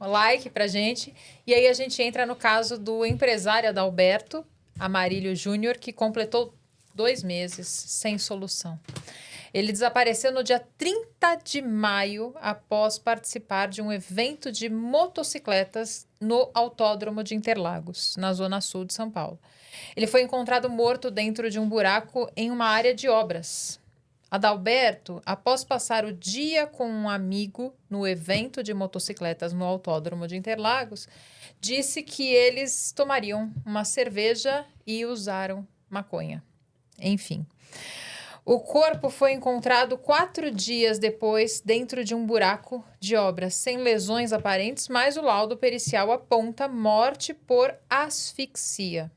like pra gente. E aí a gente entra no caso do empresário Adalberto Amarílio Júnior, que completou 2 meses sem solução. Ele desapareceu no dia 30 de maio após participar de um evento de motocicletas no Autódromo de Interlagos, na zona sul de São Paulo. Ele foi encontrado morto dentro de um buraco em uma área de obras. Adalberto, após passar o dia com um amigo no evento de motocicletas no Autódromo de Interlagos, disse que eles tomariam uma cerveja e usaram maconha. Enfim. O corpo foi encontrado 4 dias depois dentro de um buraco de obras, sem lesões aparentes, mas o laudo pericial aponta morte por asfixia.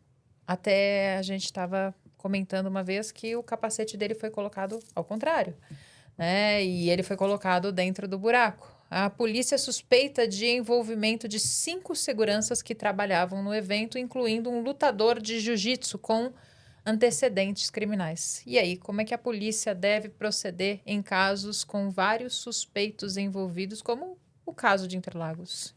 Até a gente estava comentando uma vez que o capacete dele foi colocado ao contrário, né? E ele foi colocado dentro do buraco. A polícia suspeita de envolvimento de 5 seguranças que trabalhavam no evento, incluindo um lutador de jiu-jitsu com antecedentes criminais. E aí, como é que a polícia deve proceder em casos com vários suspeitos envolvidos, como o caso de Interlagos?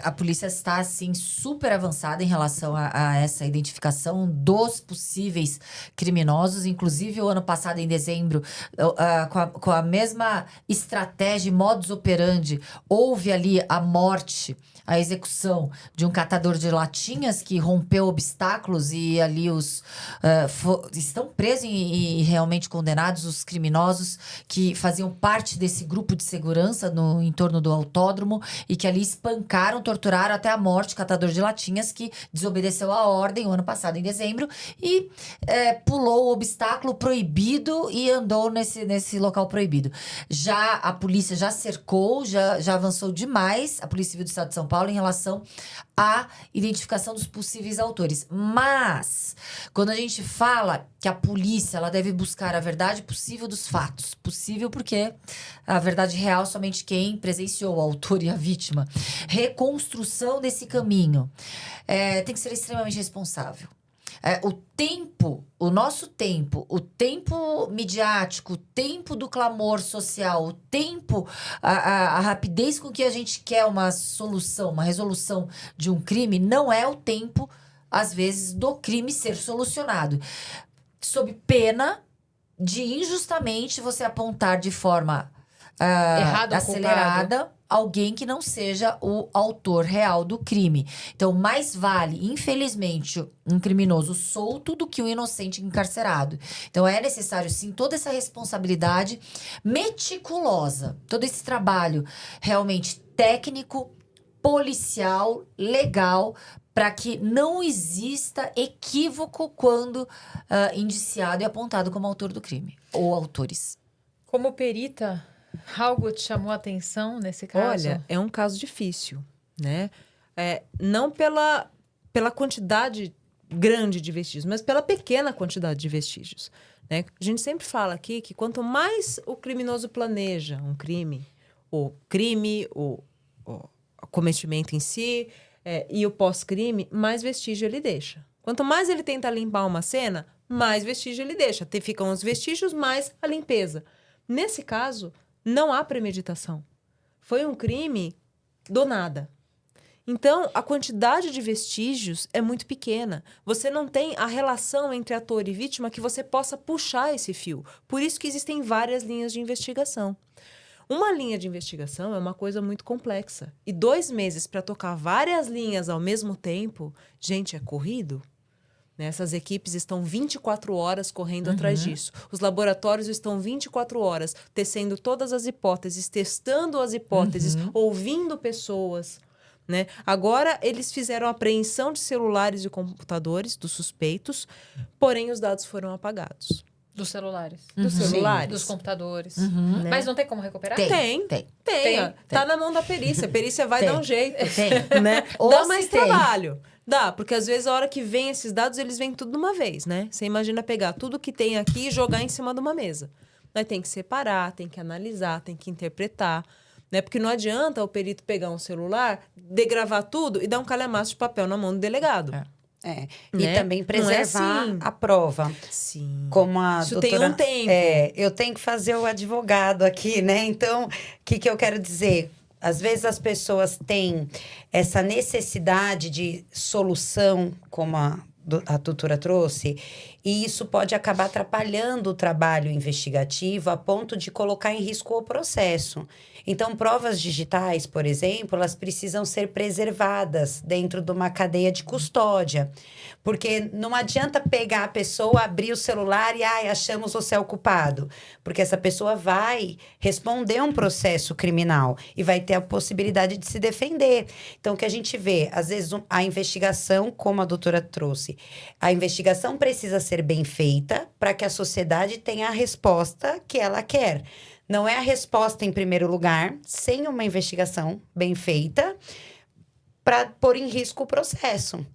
A polícia está, assim, super avançada em relação a essa identificação dos possíveis criminosos. Inclusive, o ano passado, em dezembro, com a mesma estratégia, modus operandi, houve ali a morte, a execução de um catador de latinhas que rompeu obstáculos e ali estão presos e realmente condenados os criminosos que faziam parte desse grupo de segurança no entorno do autódromo e que ali espancaram, torturaram até a morte o catador de latinhas que desobedeceu a ordem o ano passado, em dezembro, e pulou o obstáculo proibido e andou nesse local proibido. Já a polícia já cercou, já avançou demais, a Polícia Civil do Estado de São Paulo, em relação à identificação dos possíveis autores. Mas, quando a gente fala que a polícia ela deve buscar a verdade possível dos fatos, possível porque a verdade real somente quem presenciou o autor e a vítima, reconstrução desse caminho, tem que ser extremamente responsável. O nosso tempo, o tempo midiático, o tempo do clamor social, o tempo, a rapidez com que a gente quer uma solução, uma resolução de um crime, não é o tempo, às vezes, do crime ser solucionado. Sob pena de injustamente você apontar de forma Errado, acelerada alguém que não seja o autor real do crime. Então, mais vale, infelizmente, um criminoso solto do que um inocente encarcerado. Então, é necessário, sim, toda essa responsabilidade meticulosa, todo esse trabalho realmente técnico, policial, legal, para que não exista equívoco quando indiciado e apontado como autor do crime, ou autores. Como perita, algo te chamou a atenção nesse caso? Olha, é um caso difícil, né? Não pela quantidade grande de vestígios, mas pela pequena quantidade de vestígios, né? A gente sempre fala aqui que quanto mais o criminoso planeja um crime, o cometimento em si e o pós-crime, mais vestígio ele deixa. Quanto mais ele tenta limpar uma cena, mais vestígio ele deixa. Ficam os vestígios, mais a limpeza. Nesse caso, não há premeditação. Foi um crime do nada. Então, a quantidade de vestígios é muito pequena. Você não tem a relação entre ator e vítima que você possa puxar esse fio. Por isso que existem várias linhas de investigação. Uma linha de investigação é uma coisa muito complexa. E 2 meses para tocar várias linhas ao mesmo tempo, gente, é corrido. Essas equipes estão 24 horas correndo atrás disso. Os laboratórios estão 24 horas tecendo todas as hipóteses, testando as hipóteses, ouvindo pessoas, né? Agora, eles fizeram a apreensão de celulares e computadores dos suspeitos, porém os dados foram apagados. Dos celulares. Dos celulares. Dos computadores. Né? Mas não tem como recuperar? Tem. Tá na mão da perícia. A perícia vai dar um jeito. Tem. Né? Ou Dá se mais tem. trabalho. Dá, porque às vezes a hora que vem esses dados, eles vêm tudo de uma vez, né? Você imagina pegar tudo que tem aqui e jogar em cima de uma mesa. Mas tem que separar, tem que analisar, tem que interpretar, né? Porque não adianta o perito pegar um celular, degravar tudo e dar um calhamaço de papel na mão do delegado. Né? Né? E também preservar assim. a prova. Sim. Como a Isso doutora... tem um tempo. Eu tenho que fazer o advogado aqui, né? Então, o que eu quero dizer? Às vezes as pessoas essa necessidade de solução, como a tutora trouxe, e isso pode acabar atrapalhando o trabalho investigativo a ponto de colocar em risco o processo. Então, provas digitais, por exemplo, elas precisam ser preservadas dentro de uma cadeia de custódia. Porque não adianta pegar a pessoa, abrir o celular e, achamos você é o culpado. Porque essa pessoa vai responder um processo criminal e vai ter a possibilidade de se defender. Então, o que a gente vê, às vezes, a investigação, como a doutora trouxe, a investigação precisa ser bem feita para que a sociedade tenha a resposta que ela quer. Não é a resposta em primeiro lugar, sem uma investigação bem feita, para pôr em risco o processo.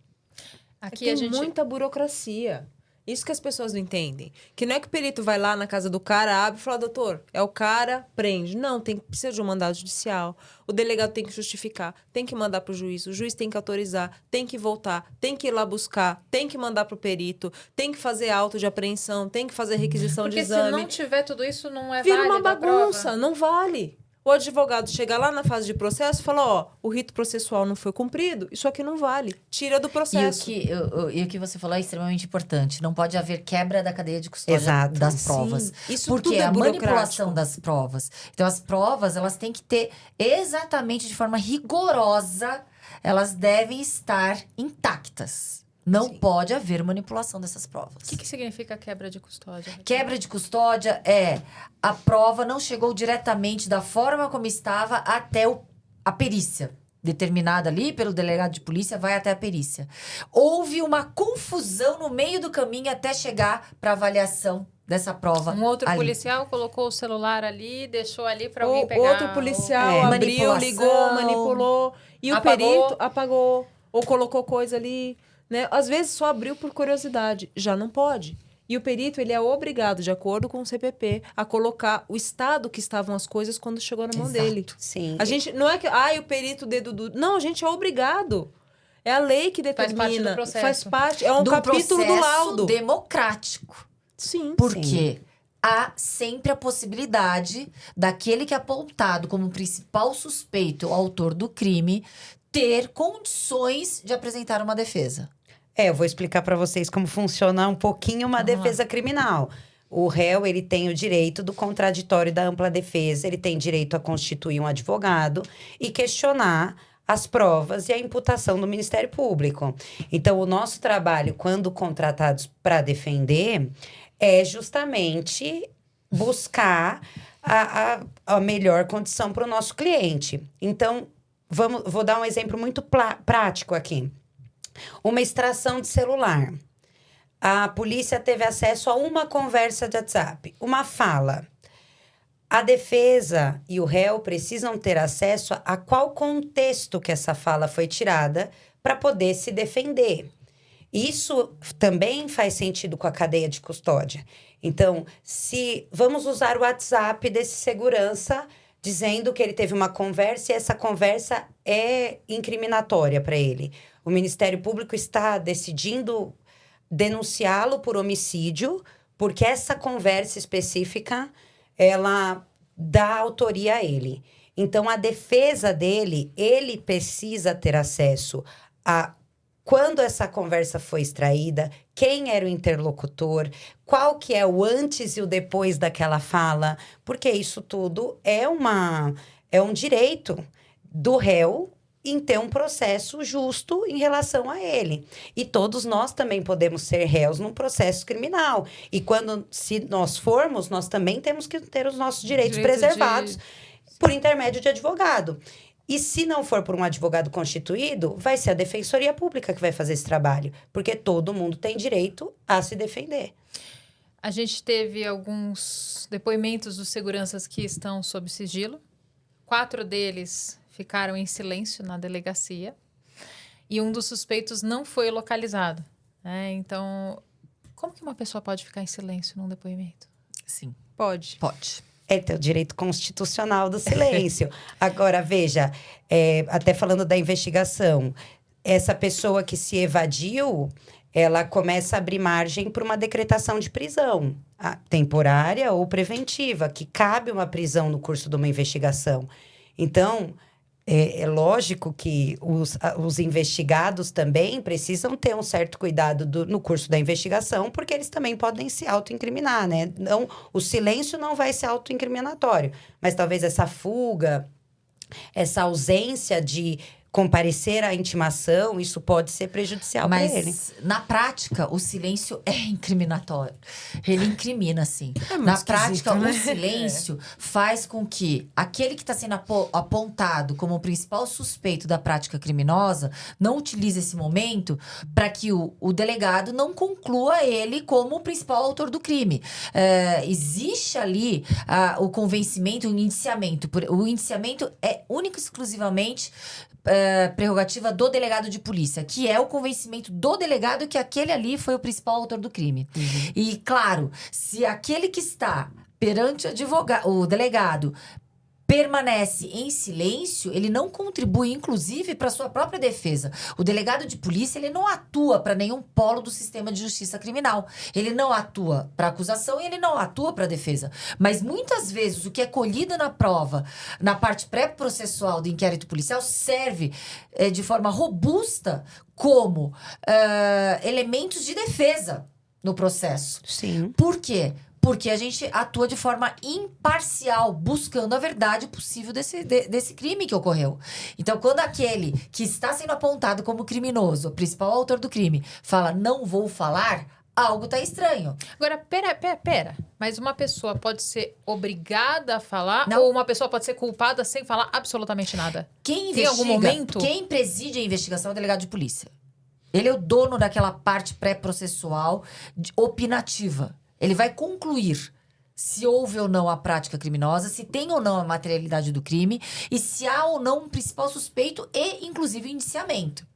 Aqui Tem muita burocracia. Isso que as pessoas não entendem. Que não é que o perito vai lá na casa do cara, abre e fala, doutor, é o cara, prende. Não, precisa de um mandado judicial. O delegado tem que justificar, tem que mandar para o juiz tem que autorizar, tem que voltar, tem que ir lá buscar, tem que mandar para o perito, tem que fazer auto de apreensão, tem que fazer requisição de exame. Porque se não tiver tudo isso, não é Vira válido uma bagunça, a prova. não vale. O advogado chega lá na fase de processo e fala, o rito processual não foi cumprido, isso aqui não vale. Tira do processo. E o que você falou é extremamente importante. Não pode haver quebra da cadeia de custódia Exato. das provas. Sim, isso porque tudo é a burocrático. manipulação das provas. Então, as provas, elas têm que ter exatamente de forma rigorosa, elas devem estar intactas. Não Sim. pode haver manipulação dessas provas. O que significa quebra de custódia? Quebra de custódia é a prova não chegou diretamente da forma como estava até a perícia. Determinada ali pelo delegado de polícia, vai até a perícia. Houve uma confusão no meio do caminho até chegar para avaliação dessa prova. Um outro ali. policial colocou o celular ali, deixou ali para alguém pegar. Outro policial abriu, Manipulação. ligou, manipulou. E o Apagou. perito apagou. Ou colocou coisa ali. Né? Às vezes só abriu por curiosidade. Já não pode. E o perito, ele é obrigado, de acordo com o CPP, a colocar o estado que estavam as coisas quando chegou na mão Exato. dele. Sim. A gente, não é que, o perito, dedo duro. Não, a gente é obrigado. É a lei que Faz determina. parte do processo. Faz parte. É um Do capítulo do processo laudo. democrático. Sim. Porque há sempre a possibilidade daquele que é apontado como principal suspeito, o autor do crime, ter condições de apresentar uma defesa. Eu vou explicar para vocês como funciona um pouquinho uma defesa criminal. O réu, ele tem o direito do contraditório e da ampla defesa, ele tem direito a constituir um advogado e questionar as provas e a imputação do Ministério Público. Então, o nosso trabalho, quando contratados para defender, é justamente buscar a melhor condição para o nosso cliente. Então, vou dar um exemplo muito prático aqui. Uma extração de celular. A polícia teve acesso a uma conversa de WhatsApp, uma fala. A defesa e o réu precisam ter acesso a qual contexto que essa fala foi tirada para poder se defender. Isso também faz sentido com a cadeia de custódia. Então, se vamos usar o WhatsApp desse segurança dizendo que ele teve uma conversa e essa conversa é incriminatória para ele. O Ministério Público está decidindo denunciá-lo por homicídio, porque essa conversa específica, ela dá autoria a ele. Então, a defesa dele, ele precisa ter acesso a quando essa conversa foi extraída, quem era o interlocutor, qual que é o antes e o depois daquela fala, porque isso tudo é um direito do réu em ter um processo justo em relação a ele. E todos nós também podemos ser réus num processo criminal. E se nós formos, nós também temos que ter os nossos direitos preservados por intermédio de advogado. E se não for por um advogado constituído, vai ser a Defensoria Pública que vai fazer esse trabalho. Porque todo mundo tem direito a se defender. A gente teve alguns depoimentos dos seguranças que estão sob sigilo. 4 deles ficaram em silêncio na delegacia. E um dos suspeitos não foi localizado. Então, como que uma pessoa pode ficar em silêncio num depoimento? Sim. Pode. É ter o direito constitucional do silêncio. Agora, veja, até falando da investigação, essa pessoa que se evadiu, ela começa a abrir margem para uma decretação de prisão, temporária ou preventiva, que cabe uma prisão no curso de uma investigação. Então, É lógico que os investigados também precisam ter um certo cuidado no curso da investigação, porque eles também podem se autoincriminar, né? Não, o silêncio não vai ser autoincriminatório, mas talvez essa fuga, essa ausência de comparecer à intimação, isso pode ser prejudicial para ele. Mas, na prática, o silêncio é incriminatório. Ele incrimina, sim. Na prática, né? o silêncio faz com que aquele que está sendo apontado como o principal suspeito da prática criminosa não utilize esse momento para que o delegado não conclua ele como o principal autor do crime. Existe ali o convencimento, o indiciamento. O indiciamento é único e exclusivamente prerrogativa do delegado de polícia, que é o convencimento do delegado que aquele ali foi o principal autor do crime. E, claro, se aquele que está perante o delegado permanece em silêncio, ele não contribui, inclusive, para sua própria defesa. O delegado de polícia, ele não atua para nenhum polo do sistema de justiça criminal. Ele não atua para acusação e ele não atua para defesa. Mas, muitas vezes, o que é colhido na prova, na parte pré-processual do inquérito policial, serve de forma robusta como elementos de defesa no processo. Sim. Por quê? Porque a gente atua de forma imparcial, buscando a verdade possível desse crime que ocorreu. Então, quando aquele que está sendo apontado como criminoso, o principal autor do crime, fala, não vou falar, algo tá estranho. Agora, pera. Mas uma pessoa pode ser obrigada a falar Não. ou uma pessoa pode ser culpada sem falar absolutamente nada? Quem Tem algum momento? Quem preside a investigação é o delegado de polícia. Ele é o dono daquela parte pré-processual opinativa. Ele vai concluir se houve ou não a prática criminosa, se tem ou não a materialidade do crime e se há ou não um principal suspeito e, inclusive, indiciamento.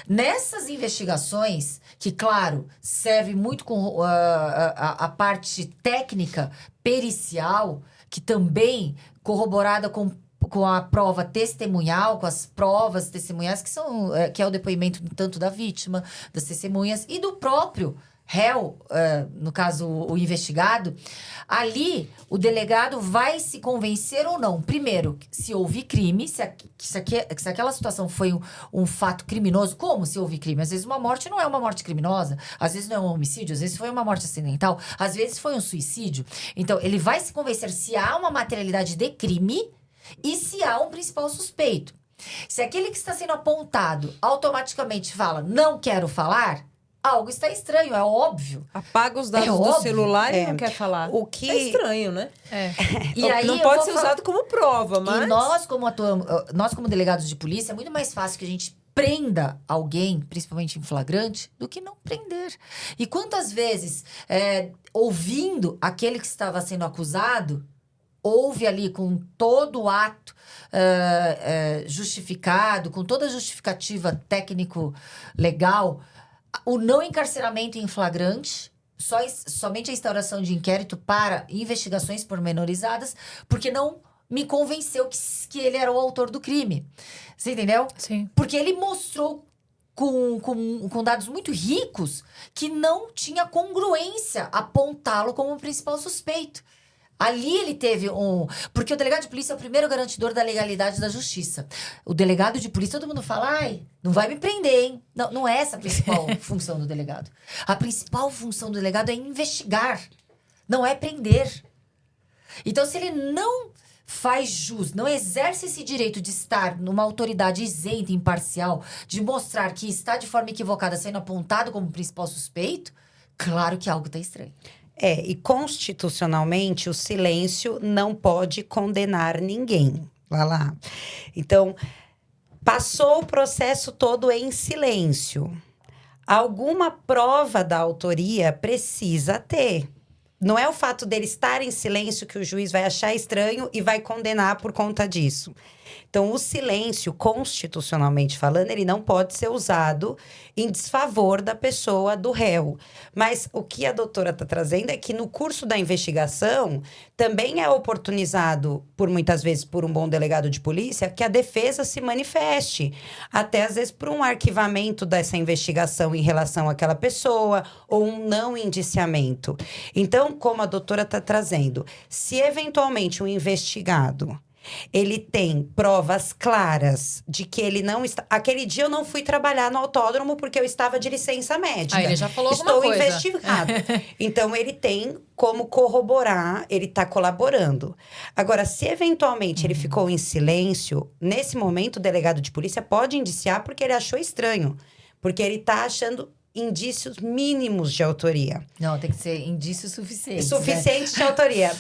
Nessas investigações, que, claro, serve muito com a parte técnica, pericial, que também corroborada com a prova testemunhal, com as provas testemunhais, que é o depoimento tanto da vítima, das testemunhas e do próprio réu, no caso o investigado, ali o delegado vai se convencer ou não. Primeiro, se houve crime, se aquela situação foi um fato criminoso. Como se houve crime? Às vezes uma morte não é uma morte criminosa, às vezes não é um homicídio, às vezes foi uma morte acidental, às vezes foi um suicídio. Então, ele vai se convencer se há uma materialidade de crime e se há um principal suspeito. Se aquele que está sendo apontado automaticamente fala, não quero falar, algo está estranho, é óbvio. Apaga os dados do óbvio. celular e não quer falar. O que... É estranho, né? E aí não eu pode vou ser falar- usado como prova, mas... E nós como delegados de polícia, é muito mais fácil que a gente prenda alguém, principalmente em flagrante, do que não prender. E quantas vezes, ouvindo aquele que estava sendo acusado, houve ali com todo o ato justificado, com toda a justificativa técnico-legal, o não encarceramento em flagrante, somente a instauração de inquérito para investigações pormenorizadas, porque não me convenceu que ele era o autor do crime. Você entendeu? Sim. Porque ele mostrou com dados muito ricos que não tinha congruência apontá-lo como o principal suspeito. Ali ele teve Porque o delegado de polícia é o primeiro garantidor da legalidade da justiça. O delegado de polícia, todo mundo fala, não vai me prender, hein? Não é essa a principal função do delegado. A principal função do delegado é investigar, não é prender. Então, se ele não faz jus, não exerce esse direito de estar numa autoridade isenta, imparcial, de mostrar que está de forma equivocada sendo apontado como principal suspeito, claro que algo está estranho. E constitucionalmente o silêncio não pode condenar ninguém. Vai lá. Então, passou o processo todo em silêncio. Alguma prova da autoria precisa ter. Não é o fato dele estar em silêncio que o juiz vai achar estranho e vai condenar por conta disso. Então, o silêncio, constitucionalmente falando, ele não pode ser usado em desfavor da pessoa, do réu. Mas o que a doutora está trazendo é que no curso da investigação também é oportunizado, muitas vezes, por um bom delegado de polícia, que a defesa se manifeste. Até, às vezes, por um arquivamento dessa investigação em relação àquela pessoa ou um não indiciamento. Então, como a doutora está trazendo, se eventualmente um investigado Ele tem provas claras de que ele não está... Aquele dia eu não fui trabalhar no autódromo porque eu estava de licença médica. Ah, ele já falou alguma Estou coisa. investigado. Então, ele tem como corroborar, ele está colaborando. Agora, se eventualmente ele ficou em silêncio, nesse momento o delegado de polícia pode indiciar porque ele achou estranho. Porque ele está achando indícios mínimos de autoria. Não, tem que ser indício suficiente. Suficiente de autoria.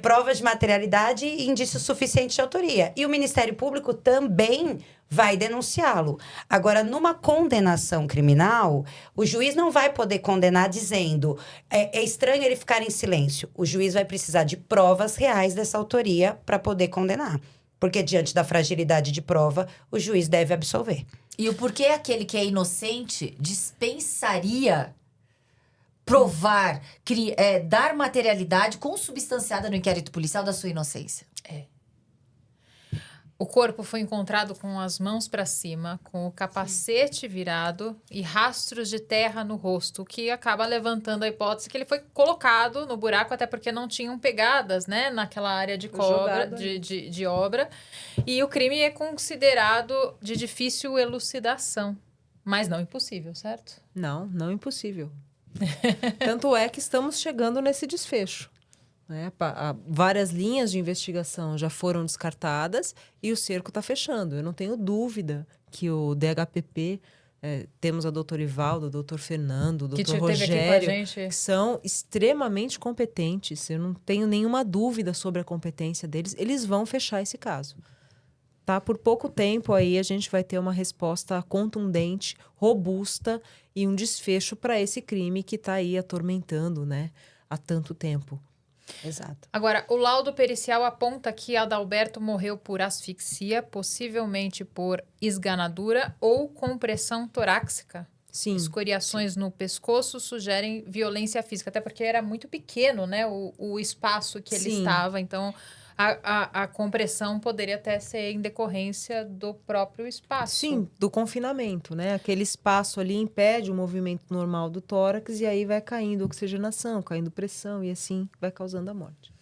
Provas de materialidade e indício suficiente de autoria. E o Ministério Público também vai denunciá-lo. Agora, numa condenação criminal, o juiz não vai poder condenar dizendo é estranho ele ficar em silêncio. O juiz vai precisar de provas reais dessa autoria para poder condenar. Porque, diante da fragilidade de prova, o juiz deve absolver. E o porquê aquele que é inocente dispensaria provar, dar materialidade consubstanciada no inquérito policial da sua inocência? O corpo foi encontrado com as mãos para cima, com o capacete virado e rastros de terra no rosto, o que acaba levantando a hipótese que ele foi colocado no buraco, até porque não tinham pegadas, né, naquela área de cobra, de obra. E o crime é considerado de difícil elucidação, mas não impossível, certo? Não impossível. Tanto é que estamos chegando nesse desfecho. Né? Várias linhas de investigação já foram descartadas e o cerco está fechando. Eu não tenho dúvida que o DHPP, temos a doutora Ivaldo, o doutor Fernando, o doutor Rogério, que são extremamente competentes. Eu não tenho nenhuma dúvida sobre a competência deles. Eles vão fechar esse caso. Tá? Por pouco tempo aí a gente vai ter uma resposta contundente, robusta e um desfecho para esse crime que está aí atormentando, né, há tanto tempo. Exato. Agora, o laudo pericial aponta que Adalberto morreu por asfixia, possivelmente por esganadura ou compressão torácica. Sim. Escoriações no pescoço sugerem violência física, até porque era muito pequeno, né, o espaço que ele estava. Então, a compressão poderia até ser em decorrência do próprio espaço. Sim, do confinamento, né? Aquele espaço ali impede o movimento normal do tórax e aí vai caindo oxigenação, caindo pressão e assim vai causando a morte.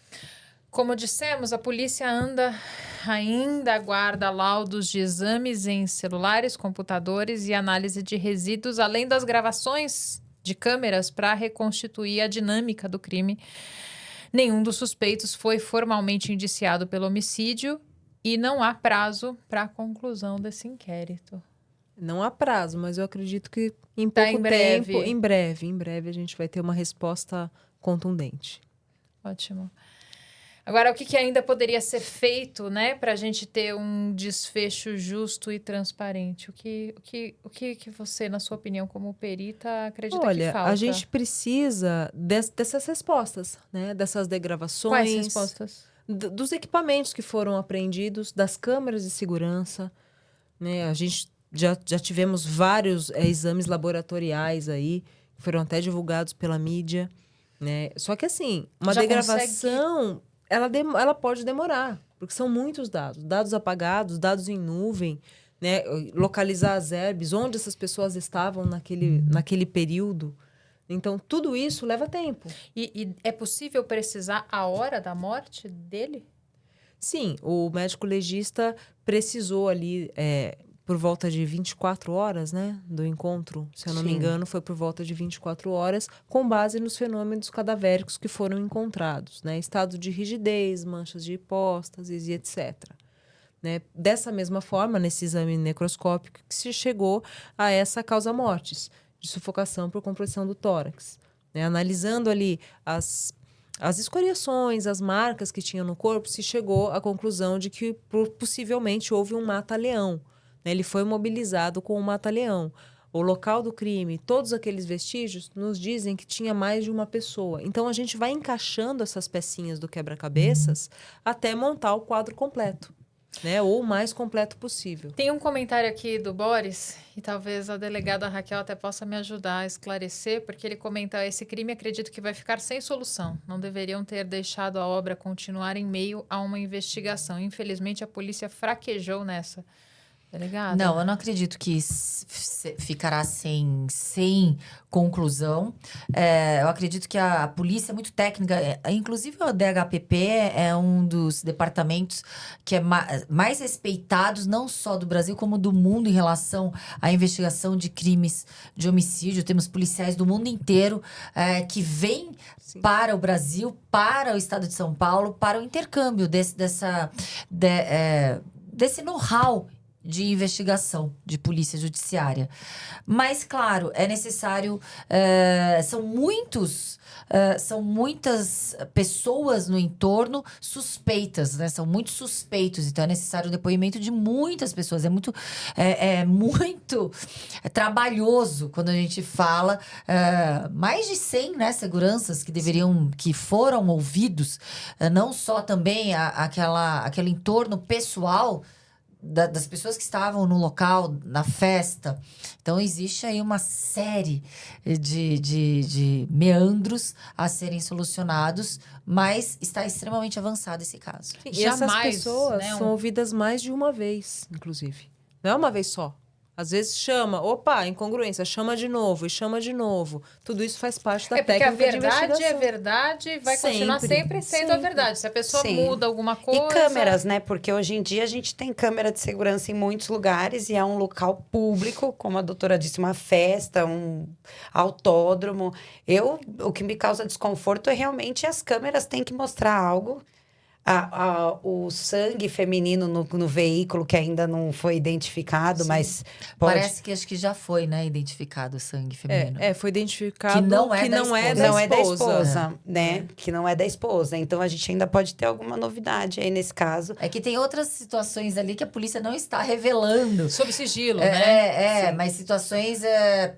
Como dissemos, a polícia ainda aguarda laudos de exames em celulares, computadores e análise de resíduos, além das gravações de câmeras para reconstituir a dinâmica do crime. Nenhum dos suspeitos foi formalmente indiciado pelo homicídio e não há prazo para a conclusão desse inquérito. Não há prazo, mas eu acredito que em pouco tempo, em breve a gente vai ter uma resposta contundente. Ótimo. Agora, o que ainda poderia ser feito, né, para a gente ter um desfecho justo e transparente? O que você, na sua opinião, como perita, acredita que falta? Olha, a gente precisa dessas respostas, né? Dessas degravações. Quais respostas? Dos equipamentos que foram apreendidos, das câmeras de segurança, né? A gente já tivemos vários exames laboratoriais aí, que foram até divulgados pela mídia, né? Só que assim, uma degravação... Ela pode demorar, porque são muitos dados. Dados apagados, dados em nuvem, né? Localizar as herbes, onde essas pessoas estavam naquele período. Então, tudo isso leva tempo. E é possível precisar a hora da morte dele? Sim, o médico legista precisou ali... por volta de 24 horas, né, do encontro, se eu não me engano, foi por volta de 24 horas, com base nos fenômenos cadavéricos que foram encontrados, né, estado de rigidez, manchas de hipóstases e etc. Né? Dessa mesma forma, nesse exame necroscópico, que se chegou a essa causa-mortes, de sufocação por compressão do tórax. Né? Analisando ali as escoriações, as marcas que tinha no corpo, se chegou à conclusão de que possivelmente houve um mata-leão. Ele foi mobilizado com um mata-leão. O local do crime, todos aqueles vestígios, nos dizem que tinha mais de uma pessoa. Então, a gente vai encaixando essas pecinhas do quebra-cabeças até montar o quadro completo, né? Ou o mais completo possível. Tem um comentário aqui do Boris, e talvez a delegada Raquel até possa me ajudar a esclarecer, porque ele comenta: esse crime acredito que vai ficar sem solução. Não deveriam ter deixado a obra continuar em meio a uma investigação. Infelizmente, a polícia fraquejou nessa. delegada? Não, eu não acredito que ficará sem conclusão. Eu acredito que a polícia é muito técnica. Inclusive, o DHPP é um dos departamentos que é mais respeitados, não só do Brasil, como do mundo, em relação à investigação de crimes de homicídio. Temos policiais do mundo inteiro que vêm para o Brasil, para o estado de São Paulo, para o intercâmbio desse know-how de investigação de polícia judiciária. Mas, claro, é necessário... são muitas pessoas no entorno suspeitas, né? São muitos suspeitos. Então, é necessário o depoimento de muitas pessoas. É muito trabalhoso quando a gente fala. Mais de 100, né, seguranças que foram ouvidos. Não só também aquele entorno pessoal das pessoas que estavam no local, na festa. Então, existe aí uma série de meandros a serem solucionados, mas está extremamente avançado esse caso. Sim, e essas Jamais, pessoas né, são ouvidas mais de uma vez, inclusive. Não é uma vez só. Às vezes chama, incongruência, chama de novo e chama de novo. Tudo isso faz parte da porque a técnica de verdade investigação. é verdade, vai continuar sempre sendo a verdade. Se a pessoa Sim. muda alguma coisa... E câmeras, né? Porque hoje em dia a gente tem câmera de segurança em muitos lugares e é um local público, como a doutora disse, uma festa, um autódromo. O que me causa desconforto é realmente as câmeras têm que mostrar algo. O sangue feminino no veículo que ainda não foi identificado, mas pode... Parece que acho que já foi, né, identificado o sangue feminino. Foi identificado Que não é da não é esposa. da Não é da esposa. esposa, né? Que não é da esposa. Então, a gente ainda pode ter alguma novidade aí nesse caso. É que tem outras situações ali que a polícia não está revelando. Sob sigilo, né? Mas situações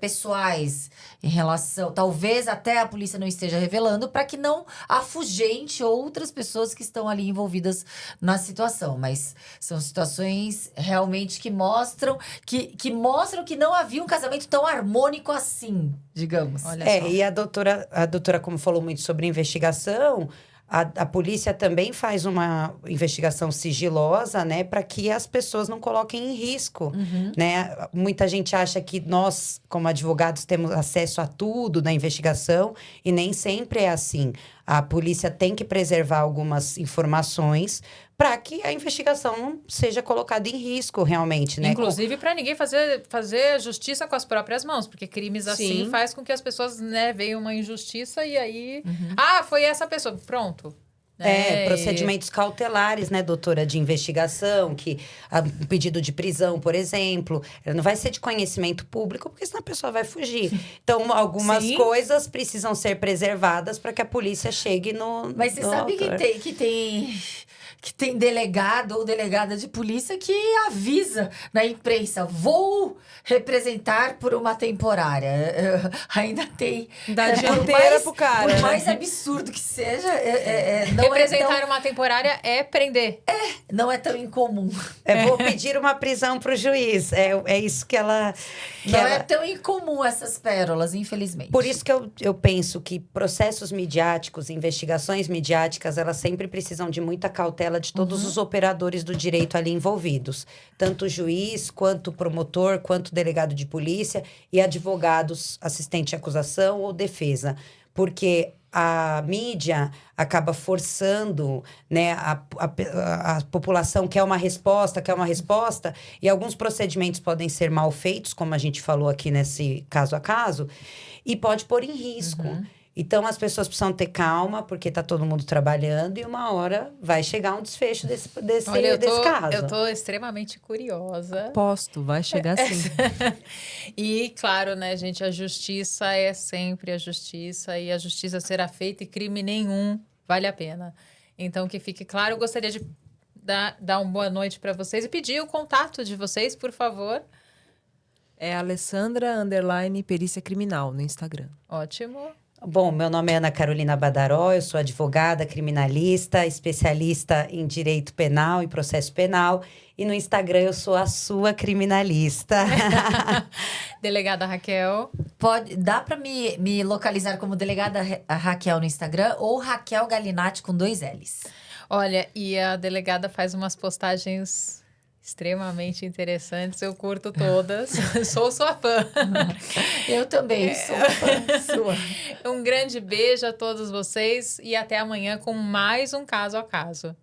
pessoais em relação... Talvez até a polícia não esteja revelando para que não afugente outras pessoas que estão ali envolvidas na situação. Mas são situações realmente que mostram que não havia um casamento tão harmônico assim, digamos. Olha só. E a doutora, como falou muito sobre investigação, a polícia também faz uma investigação sigilosa, né, para que as pessoas não coloquem em risco, né? Muita gente acha que nós, como advogados, temos acesso a tudo na investigação e nem sempre é assim. A polícia tem que preservar algumas informações para que a investigação não seja colocada em risco realmente, né? Inclusive para ninguém fazer justiça com as próprias mãos, porque crimes assim Sim. faz com que as pessoas, né, vejam uma injustiça e aí... foi essa pessoa. Pronto. Procedimentos cautelares, né, doutora, de investigação, um pedido de prisão, por exemplo, não vai ser de conhecimento público, porque senão a pessoa vai fugir. Então, algumas Sim. coisas precisam ser preservadas para que a polícia chegue no Mas você no sabe autor. que tem delegado ou delegada de polícia que avisa na imprensa: vou representar por uma temporária. Ainda tem. Dá dianteira pro cara. Por mais absurdo que seja, Representar uma temporária é prender. não é tão incomum. Vou pedir uma prisão para o juiz. É isso que ela... Não é tão incomum essas pérolas, infelizmente. Por isso que eu penso que processos midiáticos, investigações midiáticas, elas sempre precisam de muita cautela de todos os operadores do direito ali envolvidos. Tanto o juiz, quanto o promotor, quanto o delegado de polícia e advogados, assistente de acusação ou defesa. Porque a mídia acaba forçando, né, a população quer uma resposta, e alguns procedimentos podem ser mal feitos, como a gente falou aqui nesse caso a caso, e pode pôr em risco. Então, as pessoas precisam ter calma, porque tá todo mundo trabalhando, e uma hora vai chegar um desfecho desse caso. Eu tô extremamente curiosa. Posto, vai chegar assim. E, claro, né, gente, a justiça é sempre a justiça, e a justiça será feita e crime nenhum vale a pena. Então, que fique claro, eu gostaria de dar uma boa noite para vocês e pedir o contato de vocês, por favor. É Alessandra _perícia criminal no Instagram. Ótimo. Bom, meu nome é Ana Carolina Badaró, eu sou advogada, criminalista, especialista em direito penal e processo penal. E no Instagram eu sou a sua criminalista. Delegada Raquel. Dá para me localizar como delegada Raquel no Instagram ou Raquel Galinatti com 2 L's. Olha, e a delegada faz umas postagens extremamente interessantes. Eu curto todas. Sou sua fã. Eu também sou fã sua. Um grande beijo a todos vocês e até amanhã com mais um Caso a Caso.